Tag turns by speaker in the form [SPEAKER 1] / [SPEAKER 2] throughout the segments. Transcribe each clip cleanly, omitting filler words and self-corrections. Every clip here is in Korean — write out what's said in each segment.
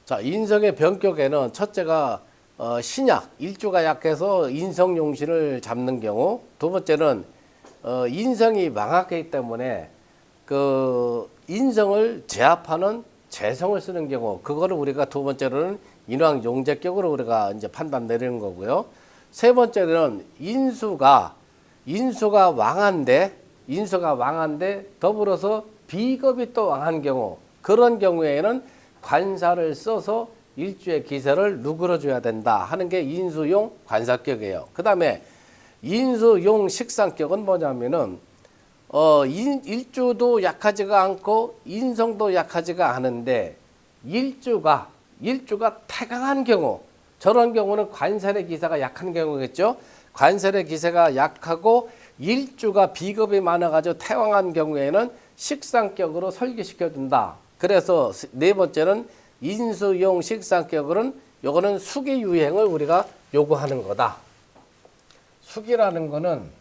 [SPEAKER 1] 자, 인성의 변격에는 첫째가 신약, 일주가 약해서 인성용신을 잡는 경우, 두 번째는 인성이 망하기 때문에 그 인성을 제압하는 재성을 쓰는 경우, 그거를 우리가 두 번째로는 인왕용재격으로 우리가 이제 판단 내리는 거고요. 세 번째는 인수가 왕한데 더불어서 비겁이 또 왕한 경우, 그런 경우에는 관사를 써서 일주의 기세를 누그러줘야 된다 하는 게 인수용 관사격이에요. 그 다음에 인수용 식상격은 뭐냐면은 일주도 약하지가 않고 인성도 약하지가 않은데 일주가 태강한 경우, 저런 경우는 관살의 기세가 약한 경우겠죠. 관살의 기세가 약하고 일주가 비겁이 많아가지고 태왕한 경우에는 식상격으로 설계시켜준다. 그래서 네 번째는 인수용 식상격으로는 요거는 수기 유행을 우리가 요구하는 거다. 수기라는 거는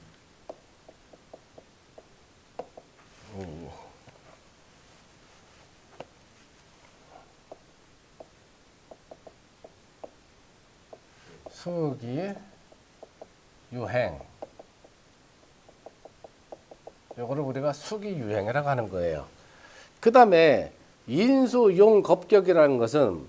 [SPEAKER 1] 수기 유행, 요거를 우리가 수기 유행이라고 하는 거예요. 그 다음에 인수용 겁격이라는 것은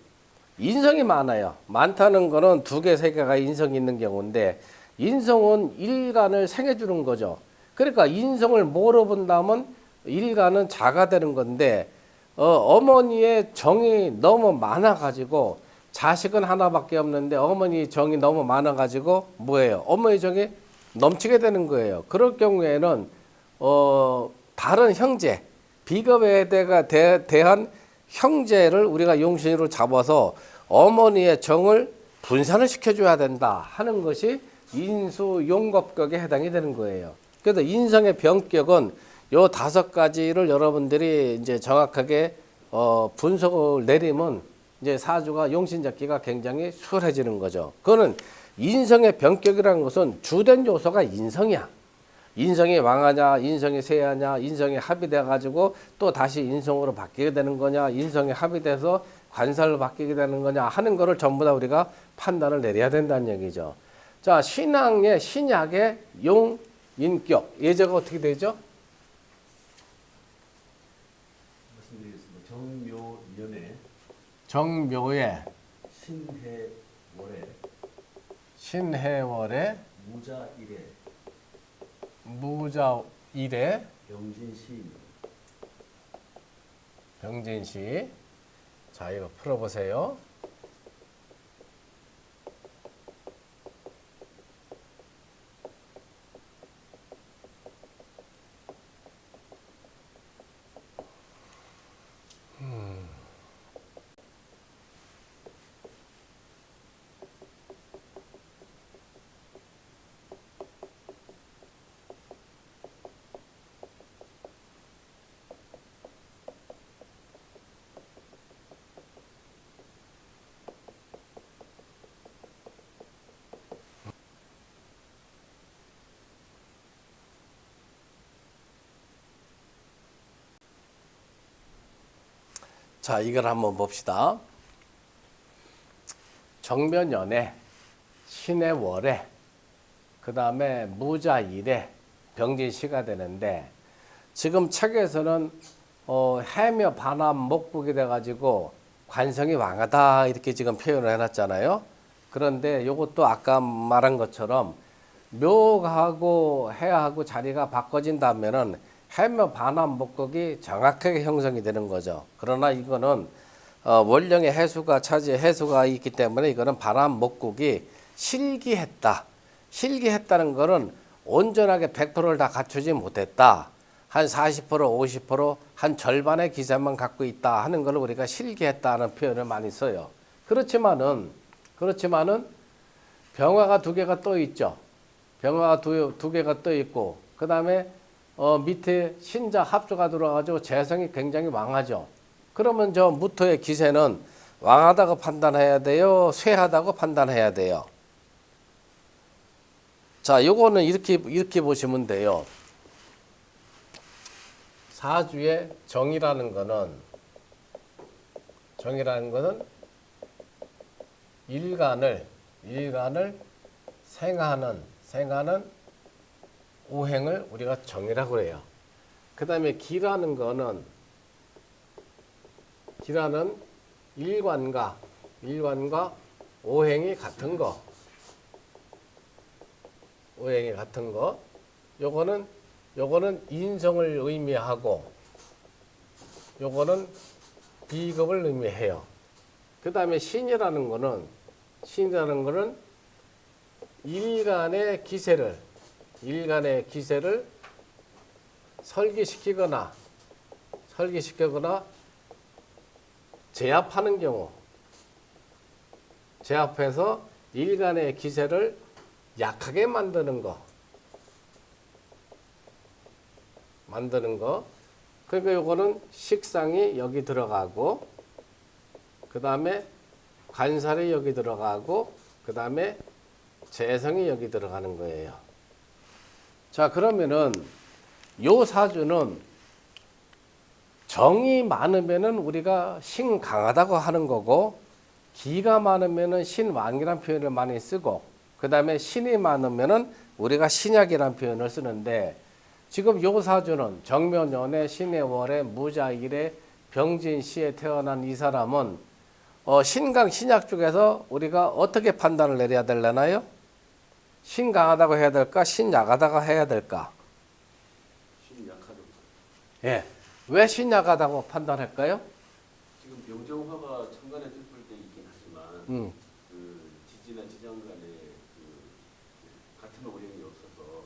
[SPEAKER 1] 인성이 많아요. 많다는 거는 두 개, 세 개가 인성이 있는 경우인데, 인성은 일간을 생해주는 거죠. 그러니까 인성을 물어본다면 일간은 자가 되는 건데, 어머니의 정이 너무 많아가지고 자식은 하나밖에 없는데 어머니 정이 너무 많아가지고 뭐예요? 어머니 정이 넘치게 되는 거예요. 그럴 경우에는 다른 형제, 비겁에 대한 형제를 우리가 용신으로 잡아서 어머니의 정을 분산을 시켜줘야 된다 하는 것이 인수용겁격에 해당이 되는 거예요. 그래서 인성의 병격은 요 5가지를 여러분들이 이제 정확하게 분석을 내리면 이제 사주가 용신 잡기가 굉장히 수월해지는 거죠. 그거는 인성의 병격이라는 것은 주된 요소가 인성이야. 인성이 왕하냐, 인성이 쇠하냐, 인성이 합의돼 가지고 또 다시 인성으로 바뀌게 되는 거냐, 인성이 합의돼서 관살로 바뀌게 되는 거냐 하는 거를 전부 다 우리가 판단을 내려야 된다는 얘기죠. 자, 신약의 용, 인격, 예제가 어떻게 되죠?
[SPEAKER 2] 말씀드리겠습니다.
[SPEAKER 1] 정묘에 신해월에 무자일에 병진시. 자, 이거 풀어보세요. 자, 이걸 한번 봅시다. 정면연에 신의 월에 그 다음에 무자일에 병진시가 되는데, 지금 책에서는 해묘 반암 목북이 돼가지고 관성이 왕하다 이렇게 지금 표현을 해놨잖아요. 그런데 이것도 아까 말한 것처럼 묘하고 해하고 자리가 바꿔진다면은 해묘 반암 목극이 정확하게 형성이 되는 거죠. 그러나 이거는 원령의 해수가 있기 때문에 이거는 반암 목극이 실기했다. 실기했다는 거는 온전하게 100%를 다 갖추지 못했다. 한 40%, 50%, 한 절반의 기세만 갖고 있다 하는 걸 우리가 실기했다는 표현을 많이 써요. 그렇지만은 병화가 2개가 또 있죠. 병화가 두 개가 또 있고, 그 다음에 밑에 신자 합조가 들어와가지고 재성이 굉장히 왕하죠. 그러면 저 무토의 기세는 왕하다고 판단해야 돼요? 쇠하다고 판단해야 돼요? 자, 요거는 이렇게 보시면 돼요. 사주의 정이라는 거는 일간을 생하는 오행을 우리가 정이라고 해요. 그 다음에 기라는 거는 일관과 오행이 같은 거. 요거는 인성을 의미하고 요거는 비겁을 의미해요. 그 다음에 신이라는 거는 일간의 기세를 설기시키거나 제압하는 경우, 제압해서 일간의 기세를 약하게 만드는 거. 그러니까 요거는 식상이 여기 들어가고, 그 다음에 관살이 여기 들어가고, 그 다음에 재성이 여기 들어가는 거예요. 자, 그러면은 요 사주는 정이 많으면은 우리가 신 강하다고 하는 거고, 기가 많으면은 신왕이라는 표현을 많이 쓰고, 그 다음에 신이 많으면은 우리가 신약이라는 표현을 쓰는데, 지금 요 사주는 정묘년에 신의 월에 무자일에 병진시에 태어난 이 사람은 신강 신약 중에서 우리가 어떻게 판단을 내려야 되려나요? 신 강하다고 해야 될까? 신 약하다고 해야 될까?
[SPEAKER 2] 신 약하다고.
[SPEAKER 1] 예. 왜 신 약하다고 판단할까요?
[SPEAKER 2] 지금 병정화가 천간에 들풀 때 있긴 하지만 그 지지나 지장 간에 그 같은 오행이 없어서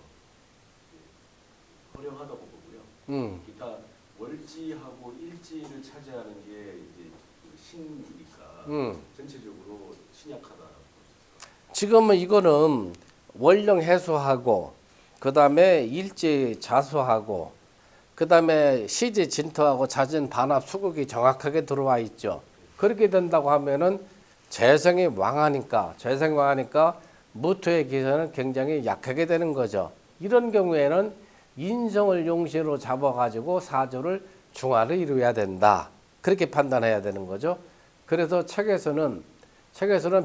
[SPEAKER 2] 허령하다고 보고요. 기타 월지하고 일지를 차지하는 게 이제 그 신이니까 전체적으로 신약하다.
[SPEAKER 1] 지금은 이거는 월령 해소하고, 그 다음에 일지 자수하고, 그 다음에 시지 진토하고 자진 반합 수국이 정확하게 들어와 있죠. 그렇게 된다고 하면은 재성이 왕하니까 무토의 기세는 굉장히 약하게 되는 거죠. 이런 경우에는 인성을 용신으로 잡아가지고 사주를 중화를 이루어야 된다. 그렇게 판단해야 되는 거죠. 그래서 책에서는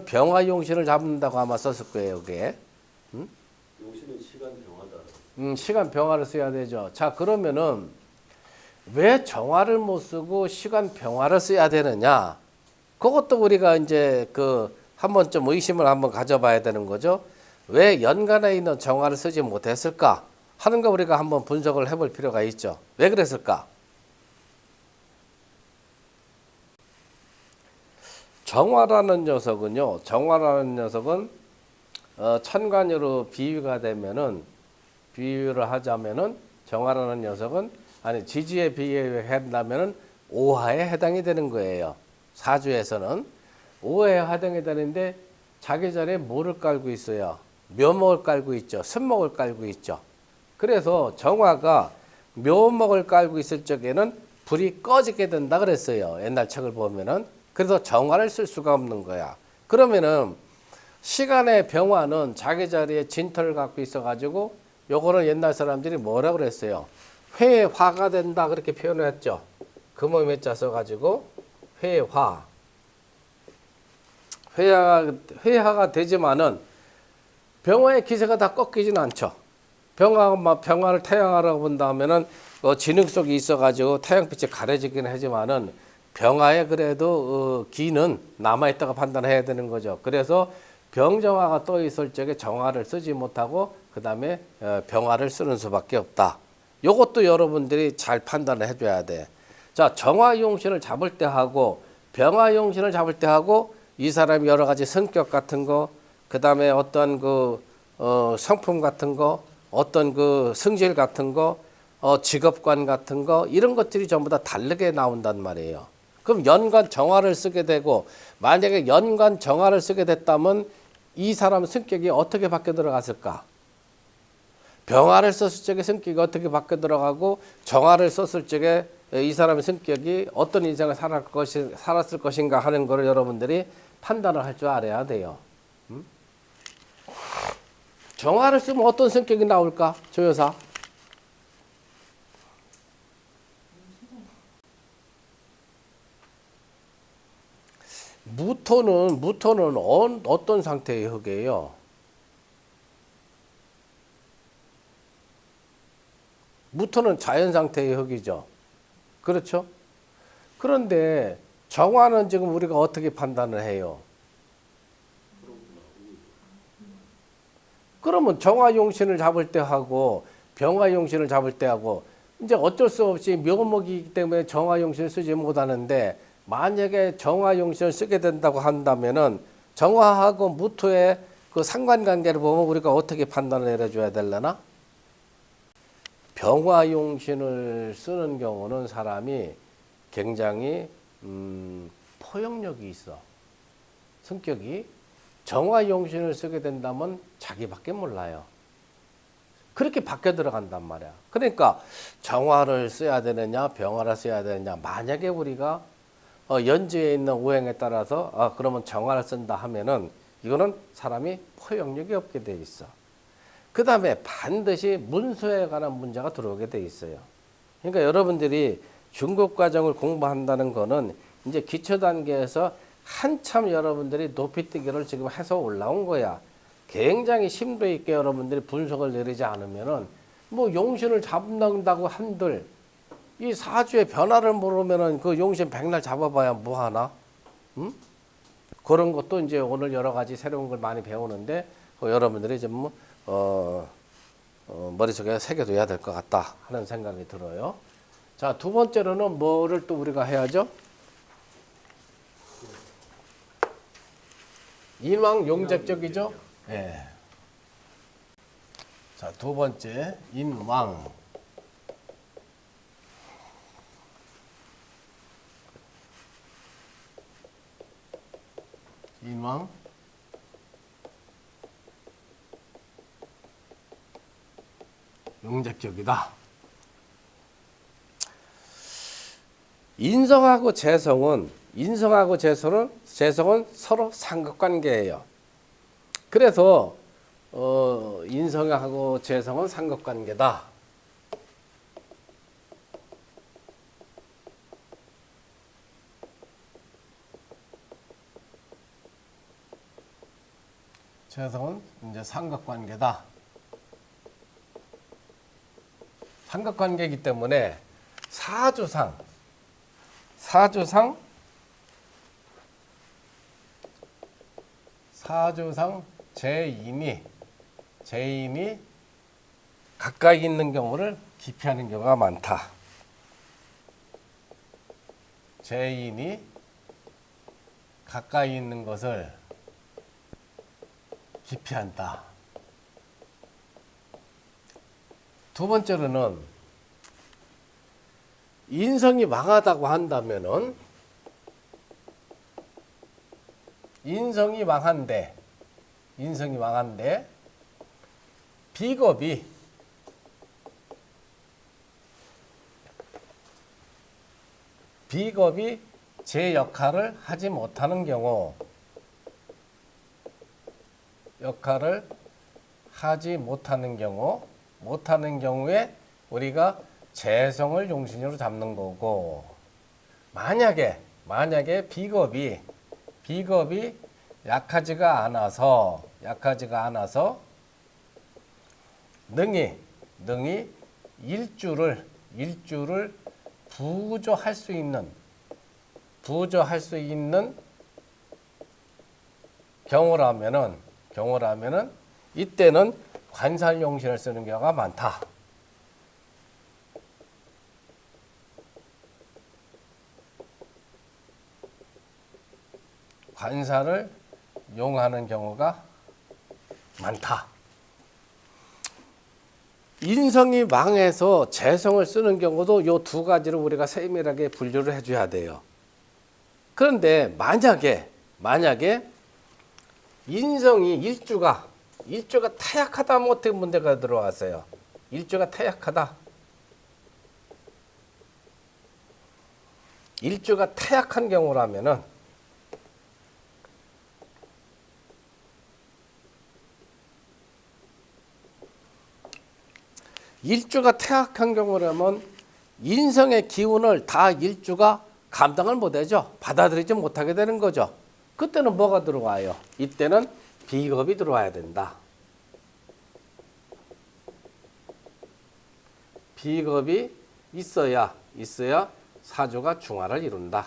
[SPEAKER 1] 병화 용신을 잡는다고 아마 썼을 거예요, 여기에.
[SPEAKER 2] 용신은 시간 병화다.
[SPEAKER 1] 시간 병화를 써야 되죠. 자, 그러면은 왜 정화를 못 쓰고 시간 병화를 써야 되느냐? 그것도 우리가 이제 한 번쯤 의심을 한번 가져봐야 되는 거죠. 왜 연간에 있는 정화를 쓰지 못했을까 하는 거 우리가 한번 분석을 해볼 필요가 있죠. 왜 그랬을까? 정화라는 녀석은 천간으로 비유를 하자면은 정화라는 녀석은 지지에 비유한다면은 오화에 해당이 되는 거예요. 사주에서는 오화에 해당이 되는데 자기 전에 뭐를 깔고 있어요? 묘목을 깔고 있죠. 습목을 깔고 있죠. 그래서 정화가 묘목을 깔고 있을 적에는 불이 꺼지게 된다 그랬어요. 옛날 책을 보면은. 그래서 정화를 쓸 수가 없는 거야. 그러면은 시간의 병화는 자기 자리에 진토를 갖고 있어가지고 요거는 옛날 사람들이 뭐라 그랬어요? 회화가 된다 그렇게 표현을 했죠. 금음에 짜 써가지고 회화가 되지만은 병화의 기세가 다 꺾이지는 않죠. 병화를 태양하라고 본다면은 진흙 속에 있어가지고 태양빛이 가려지긴 하지만은 병화에 그래도 기는 남아있다고 판단해야 되는 거죠. 그래서 병정화가 떠 있을 적에 정화를 쓰지 못하고 그 다음에 병화를 쓰는 수밖에 없다. 요것도 여러분들이 잘 판단을 해줘야 돼. 자, 정화용신을 잡을 때 하고 병화용신을 잡을 때 하고 이 사람이 여러 가지 성격 같은 거, 그 다음에 어떤 성품 같은 거, 어떤 성질 같은 거, 직업관 같은 거 이런 것들이 전부 다 다르게 나온단 말이에요. 그럼 연간 정화를 쓰게 되고 만약에 연간 정화를 쓰게 됐다면 이 사람 성격이 어떻게 바뀌어 들어갔을까? 병화를 썼을 적에 성격이 어떻게 바뀌어 들어가고 정화를 썼을 적에 이 사람의 성격이 어떤 인생을 살았을 것인가 하는 것을 여러분들이 판단을 할 줄 알아야 돼요. 정화를 쓰면 어떤 성격이 나올까? 조 여사. 무토는 어떤 상태의 흙이에요? 무토는 자연 상태의 흙이죠. 그렇죠? 그런데 정화는 지금 우리가 어떻게 판단을 해요? 그러면 정화용신을 잡을 때 하고 병화용신을 잡을 때 하고 이제 어쩔 수 없이 묘목이기 때문에 정화용신을 쓰지 못하는데 만약에 정화용신을 쓰게 된다고 한다면은 정화하고 무토의 그 상관관계를 보면 우리가 어떻게 판단을 내려줘야 되려나? 병화용신을 쓰는 경우는 사람이 굉장히 포용력이 있어. 성격이. 정화용신을 쓰게 된다면 자기밖에 몰라요. 그렇게 바뀌어 들어간단 말이야. 그러니까 정화를 써야 되느냐 병화를 써야 되느냐. 만약에 우리가 연지에 있는 오행에 따라서 그러면 정화를 쓴다 하면은 이거는 사람이 포용력이 없게 돼 있어. 그 다음에 반드시 문서에 관한 문제가 들어오게 돼 있어요. 그러니까 여러분들이 중급 과정을 공부한다는 거는 이제 기초 단계에서 한참 여러분들이 높이뛰기를 지금 해서 올라온 거야. 굉장히 심도 있게 여러분들이 분석을 내리지 않으면은 뭐 용신을 잡는다고 한들 이 사주의 변화를 모르면은 그 용신 백날 잡아봐야 뭐 하나? 응? 그런 것도 이제 오늘 여러 가지 새로운 걸 많이 배우는데 여러분들이 좀 머릿속에 새겨둬야 될 것 같다 하는 생각이 들어요. 자, 두 번째로는 뭐를 또 우리가 해야죠? 인왕 용접적이죠? 예. 자, 두 번째 인왕. 인왕. 용접적이다. 인성하고 재성은 서로 상급관계예요. 그래서 인성하고 재성은 상급관계다. 재성은 이제 상급관계다. 상급관계이기 때문에 사주상 재인이 가까이 있는 경우를 기피하는 경우가 많다. 재인이 가까이 있는 것을 기피한다. 두 번째로는 인성이 망하다고 한다면은 인성이 망한데 비겁이 제 역할을 하지 못하는 경우에 우리가 재성을 용신으로 잡는 거고, 만약에 비겁이 약하지가 않아서 능히 일주를 부조할 수 있는 경우라면은 이때는 관살용신을 쓰는 경우가 많다. 관살을 용하는 경우가 많다. 인성이 망해서 재성을 쓰는 경우도 이 두 가지를 우리가 세밀하게 분류를 해줘야 돼요. 그런데 만약에 인성이 일주가 타약하다 하면 어떻게 문제가 들어왔어요? 일주가 타약하다. 일주가 타약한 경우라면은 인성의 기운을 다 일주가 감당을 못하죠. 받아들이지 못하게 되는 거죠. 그때는 뭐가 들어와요? 이때는 비겁이 들어와야 된다. 비겁이 있어야 사주가 중화를 이룬다.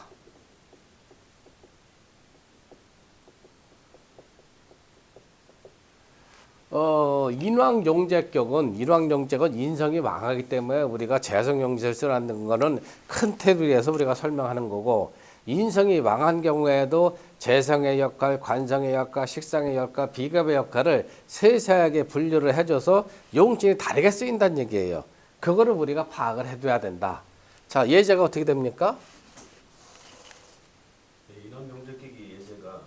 [SPEAKER 1] 인왕용제격은 인성이 망하기 때문에 우리가 재성용제를 쓰라는 거는 큰 테두리에서 우리가 설명하는 거고, 인성이 망한 경우에도 재성의 역할, 관성의 역할, 식상의 역할, 비겁의 역할을 세세하게 분류를 해줘서 용진이 다르게 쓰인다는 얘기예요. 그거를 우리가 파악을 해둬야 된다. 자, 예제가 어떻게 됩니까?
[SPEAKER 2] 네, 인왕용제격이 예제가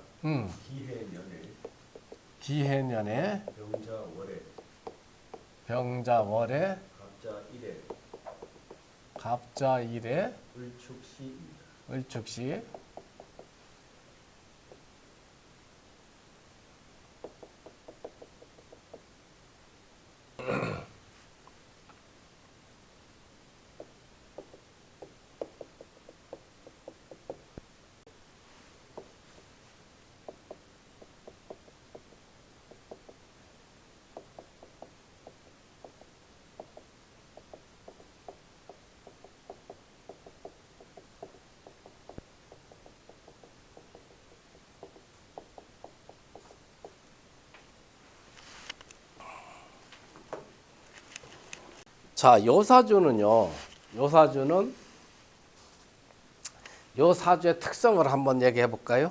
[SPEAKER 2] 기해년에 병자월에 갑자일에 을축시 자, 요 사주는 요 사주의 특성을 한번 얘기해 볼까요?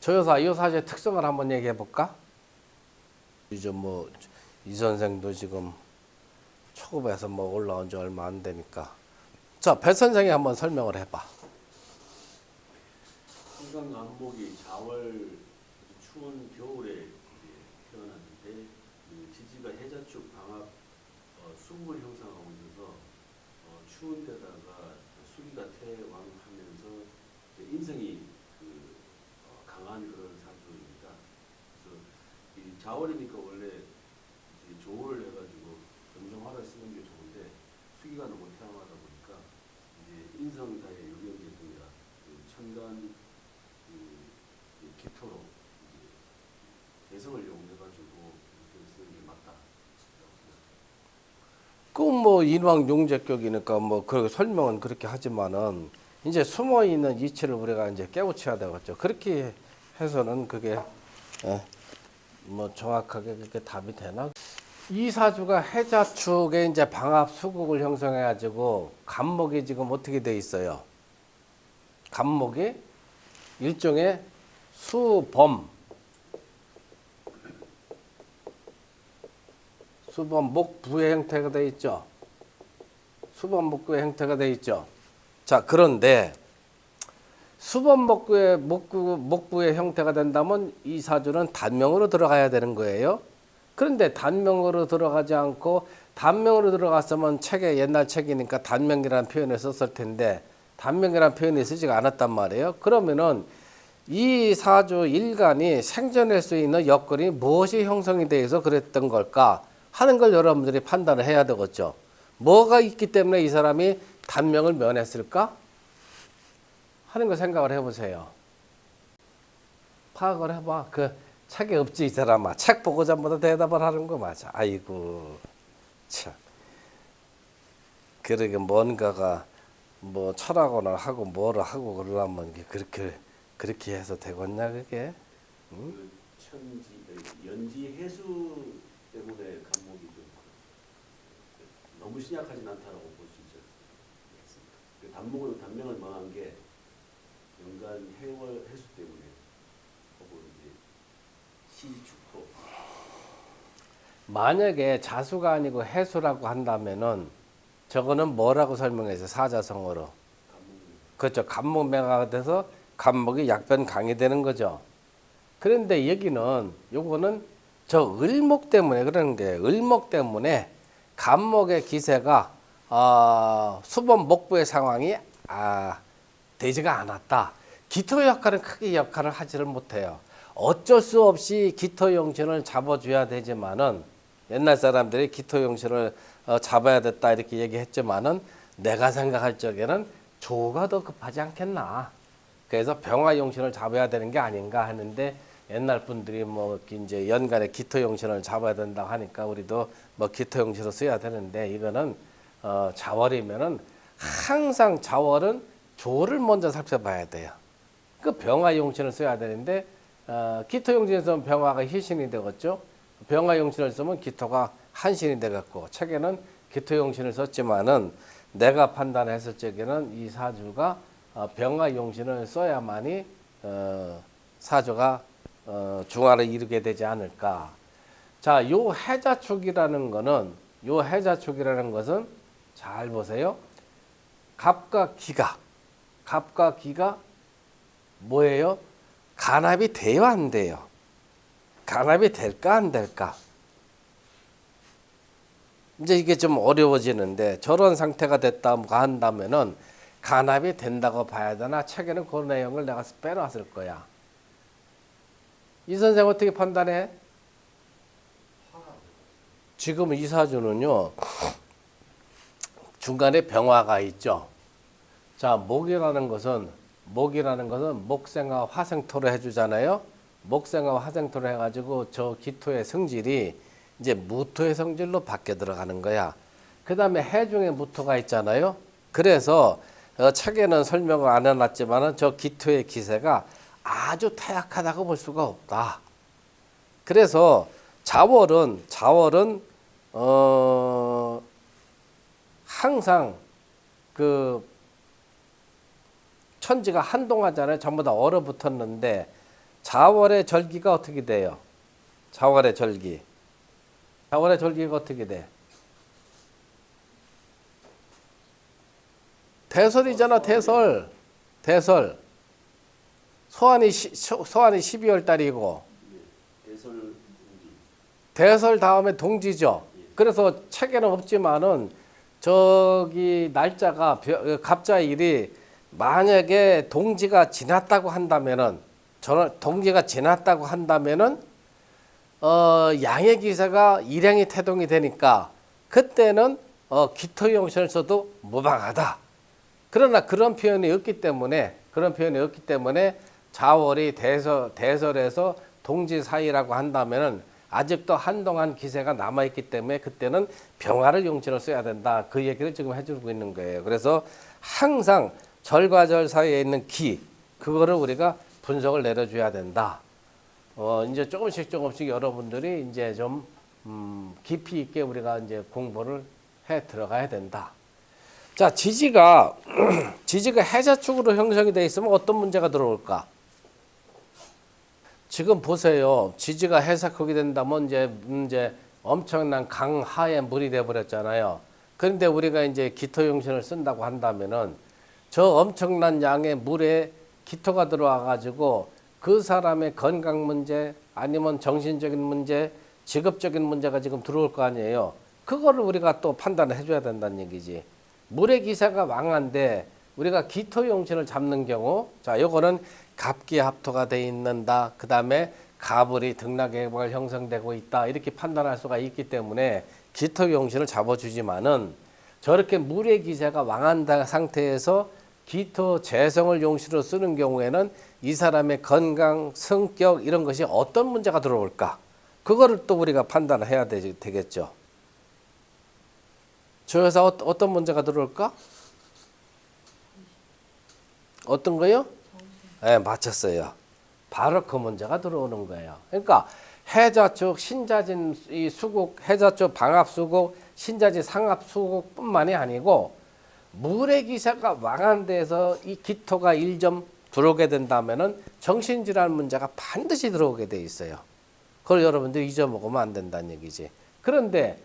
[SPEAKER 2] 요 사주의 특성을 한번 얘기해 볼까? 이제 뭐 이 선생도 지금 초급에서 뭐 올라온 지 얼마 안 되니까. 자, 배 선생이 한번 설명을 해봐. 한강안목이 자월 추운 겨울에 이제 태어났는데 그 지지가 해자축 방합 수국을 형성하고 있어서 추운 데다가 수기가 태왕하면서 인성이 강한 그런 사주입니다. 그래서 이 자월이니까 원래 이제 조를 해가지고 점정화를 쓰는 게 좋은데 수기가 너무 태왕하다 보니까 이제 인성가의 유경제품이라 천간 기토로 이제 개성을 이용해가지고 이렇게 쓰는 게 맞다.
[SPEAKER 1] 그 뭐 인왕용제격이니까 뭐 그 설명은 그렇게 하지만은 이제 숨어 있는 이치를 우리가 이제 깨우쳐야 되겠죠. 그렇게 해서는 그게 뭐 정확하게 그렇게 답이 되나? 이 사주가 해자축에 이제 방합 수국을 형성해 가지고 간목이 지금 어떻게 돼 있어요? 간목이 일종의 수범 목부의 형태가 돼 있죠. 수범 목부의 형태가 돼 있죠. 자, 그런데 수범 목부의 형태가 된다면 이 사주는 단명으로 들어가야 되는 거예요. 그런데 단명으로 들어가지 않고 단명으로 들어갔으면 옛날 책이니까 단명이라는 표현을 썼을 텐데 단명이라는 표현이 쓰지가 않았단 말이에요. 그러면은 이 사주 일간이 생존할 수 있는 여건이 무엇이 형성이 돼서 그랬던 걸까 하는 걸 여러분들이 판단을 해야 되겠죠. 뭐가 있기 때문에 이 사람이 단명을 면했을까 하는 거 생각을 해보세요. 파악을 해봐. 그 책에 없지 이 사람아. 책 보고 전부 다 대답을 하는 거 맞아. 아이고 참. 그러게 뭔가가 뭐 철학원을 하고 뭐를 하고 그러려면 그렇게 해서 되겠냐 그게? 응?
[SPEAKER 2] 그 연지 해수 때문에 간목이 좀 너무 신약하진 않다라고 볼 수 있죠. 그 단명을 망한 게 연간 해월 해수 때문에 혹은 이제 시축토.
[SPEAKER 1] 만약에 자수가 아니고 해수라고 한다면은 저거는 뭐라고 설명해서 사자성어로? 그렇죠. 간목명화가 돼서 간목이 약변강이 되는 거죠. 그런데 여기는 요거는 저 을목 때문에 그러는 게 을목 때문에 간목의 기세가 수범 목부의 상황이 되지가 않았다. 기토 역할은 크게 역할을 하지를 못해요. 어쩔 수 없이 기토 용신을 잡아줘야 되지만은 옛날 사람들이 기토 용신을 잡아야 됐다 이렇게 얘기했지만은 내가 생각할 적에는 조가 더 급하지 않겠나. 그래서 병화용신을 잡아야 되는 게 아닌가 하는데 옛날 분들이 뭐 이제 연간에 기토용신을 잡아야 된다고 하니까 우리도 뭐 기토용신을 써야 되는데 이거는 자월이면은 항상 자월은 조를 먼저 살펴봐야 돼요. 그 병화용신을 써야 되는데 기토용신을 쓰면 병화가 희신이 되겠죠. 병화용신을 쓰면 기토가 한신이 되겠고 책에는 기토용신을 썼지만은 내가 판단했을 적에는 이 사주가 병화용신을 써야만이 사주가 중화를 이루게 되지 않을까. 자, 요 해자축이라는 것은 잘 보세요. 갑과 기가 뭐예요? 간합이 돼요, 안 돼요? 간합이 될까, 안 될까? 이제 이게 좀 어려워지는데 저런 상태가 됐다고 한다면은 간합이 된다고 봐야 되나? 책에는 그 내용을 내가 빼놨을 거야. 이 선생 어떻게 판단해? 지금 이 사주는요 중간에 병화가 있죠. 자, 목이라는 것은 목생화 화생토를 해주잖아요. 목생화 화생토를 해가지고 저 기토의 성질이 이제 무토의 성질로 바뀌어 들어가는 거야. 그 다음에 해중에 무토가 있잖아요. 그래서 책에는 설명을 안 해놨지만은 저 기토의 기세가 아주 타약하다고 볼 수가 없다. 그래서 자월은 항상 그 천지가 한동하잖아요. 전부 다 얼어붙었는데 자월의 절기가 어떻게 돼요? 자월의 절기가 어떻게 돼? 대설이잖아. 대설. 소환이 12월 달이고 대설 다음에 동지죠. 그래서 책에는 없지만은 저기 날짜가 갑자일이 만약에 동지가 지났다고 한다면은 양의 기세가 일양이 태동이 되니까 그때는 기토용신을 써도 무방하다. 그러나 그런 표현이 없기 때문에 자월이 대설에서 동지 사이라고 한다면은 아직도 한동안 기세가 남아있기 때문에 그때는 병화를 용신을 써야 된다. 그 얘기를 지금 해주고 있는 거예요. 그래서 항상 절과 절 사이에 있는 그거를 우리가 분석을 내려줘야 된다. 이제 조금씩 여러분들이 이제 좀 깊이 있게 우리가 이제 공부를 해 들어가야 된다. 자, 지지가 해자축으로 형성이 되어 있으면 어떤 문제가 들어올까? 지금 보세요. 지지가 해석하게 된다면 이제 엄청난 강하의 물이 돼 버렸잖아요. 그런데 우리가 이제 기토용신을 쓴다고 한다면은 저 엄청난 양의 물에 기토가 들어와 가지고 그 사람의 건강 문제 아니면 정신적인 문제, 직업적인 문제가 지금 들어올 거 아니에요. 그거를 우리가 또 판단을 해줘야 된다는 얘기지. 물의 기세가 왕한데 우리가 기토용신을 잡는 경우, 자, 요거는 갑기합토가 돼 있는다. 그 다음에 가불이 등락액을 형성되고 있다. 이렇게 판단할 수가 있기 때문에 기토용신을 잡아주지만은 저렇게 물의 기세가 왕한 상태에서 기토 재성을 용신으로 쓰는 경우에는 이 사람의 건강, 성격 이런 것이 어떤 문제가 들어올까? 그거를 또 우리가 판단을 해야 되겠죠. 저 회사 어떤 문제가 들어올까? 어떤 거요? 네, 맞췄어요. 바로 그 문제가 들어오는 거예요. 그러니까 해자축, 신자진 이 수국, 해자축 방합수국, 신자지 상합수국뿐만이 아니고 물의 기세가 왕한 데서 이 기토가 1점 들어오게 된다면은 정신질환 문제가 반드시 들어오게 돼 있어요. 그걸 여러분들 잊어먹으면 안 된다는 얘기지. 그런데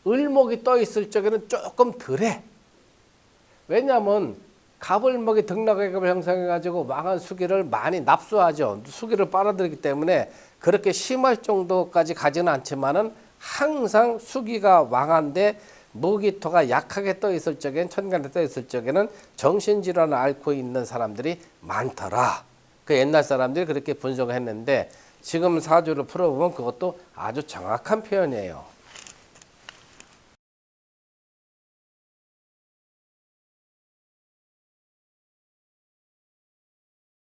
[SPEAKER 1] 을목이 떠 있을 적에는 조금 덜해. 왜냐하면 갑을목이 등락액을 형성해가지고 왕한 수기를 많이 납수하죠. 수기를 빨아들이기 때문에 그렇게 심할 정도까지 가지는 않지만은 항상 수기가 왕한데 무기토가 약하게 떠 있을 적엔 천간에 떠 있을 적에는 정신질환을 앓고 있는 사람들이 많더라. 그 옛날 사람들이 그렇게 분석을 했는데 지금 사주를 풀어보면 그것도 아주 정확한 표현이에요.